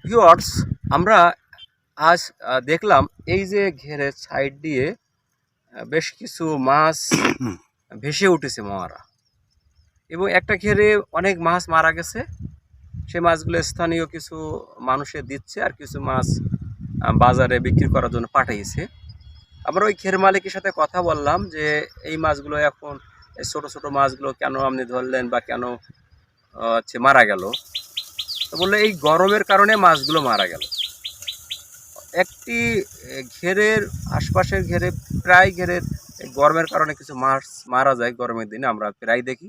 Viewers, আমরা আজ দেখলাম এই যে ঘেরের সাইড দিয়ে বেশ কিছু মাছ ভেসে উঠেছে মরা, এবং একটা ঘেরে অনেক মাছ মারা গেছে। সেই মাছগুলো স্থানীয় কিছু মানুষে দিচ্ছে, আর কিছু মাছ বাজারে বিক্রি করার জন্য পাঠিয়েছে। আমরা ওই ঘের মালিকের সাথে কথা বললাম যে এই মাছগুলো এখন, এই ছোটো ছোটো মাছগুলো কেন আপনি ধরলেন বা কেন হচ্ছে মারা গেল। তো বললো এই গরমের কারণে মাছগুলো মারা গেল। একটি ঘেরের আশপাশের ঘেরে, প্রায় ঘেরের গরমের কারণে কিছু মাছ মারা যায়। গরমের দিনে আমরা প্রায় দেখি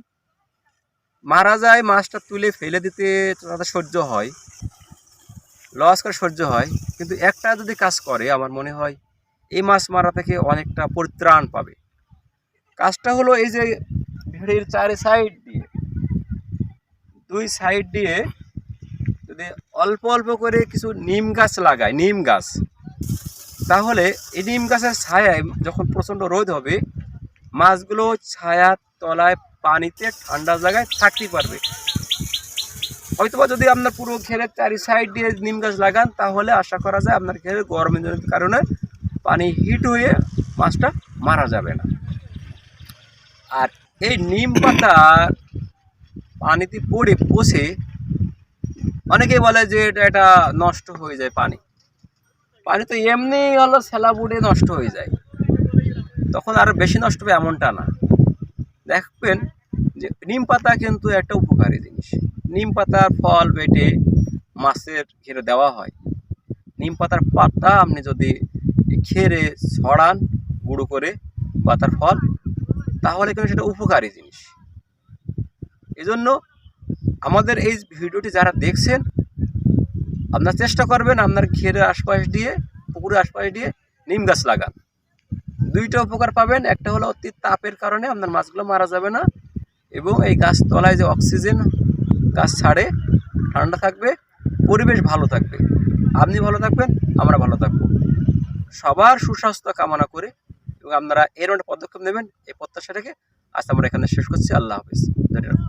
মারা যায়। মাছটা তুলে ফেলে দিতে তাদের সহ্য হয়, লস করে সহ্য হয়, কিন্তু একটা যদি কাজ করে আমার মনে হয় এই মাছ মারা থেকে অনেকটা পরিত্রাণ পাবে। কাজটা হলো এই যে ভেড়ির চারি সাইড দিয়ে, দুই সাইড দিয়ে যদি অল্প অল্প করে কিছু নিম গাছ লাগায়, নিম গাছ, তাহলে এই নিম গাছের ছায়ায় যখন প্রচণ্ড রোদ হবে, মাছগুলো ছায়ার তলায় পানিতে ঠান্ডা জায়গায় থাকতে পারবে। হয়তোবা যদি আপনার পুরো ঘেরের চারি সাইড দিয়ে নিম গাছ লাগান, তাহলে আশা করা যায় আপনার ঘেরের গরমের কারণে পানি হিট হয়ে মাছটা মারা যাবে না। আর এই নিম পাতা পানিতে পড়ে পচে অনেকেই বলে যে এটা নষ্ট হয়ে যায়। পানি তো এমনি হলো ছেলা বুড়ে নষ্ট হয়ে যায়, তখন আরও বেশি নষ্ট হবে এমনটা না। দেখবেন যে নিম পাতা কিন্তু একটা উপকারী জিনিস। নিম পাতার ফল বেটে মাছের ঘিরে দেওয়া হয়। নিম পাতার পাতা আপনি যদি খেরে ছড়ান গুঁড়ো করে বা তার ফল, তাহলে কিন্তু সেটা উপকারী জিনিস। এজন্য আমাদের এই ভিডিওটি যারা দেখছেন, আপনার চেষ্টা করবেন আপনার ঘেরের আশপাশ দিয়ে, পুকুরের আশপাশ দিয়ে নিম গাছ লাগান। দুইটা উপকার পাবেন। একটা হলো অতি তাপের কারণে আপনার মাছগুলো মারা যাবে না, এবং এই গাছ তলায় যে অক্সিজেন গাছ ছাড়ে, ঠান্ডা থাকবে, পরিবেশ ভালো থাকবে, আপনি ভালো থাকবেন, আমরা ভালো থাকবো। সবার সুস্বাস্থ্য কামনা করে এবং আপনারা এর পদক্ষেপ নেবেন এই প্রত্যাশা রেখে আজ আমরা এখানে শেষ করছি। আল্লাহ হাফেজ। ধন্যবাদ।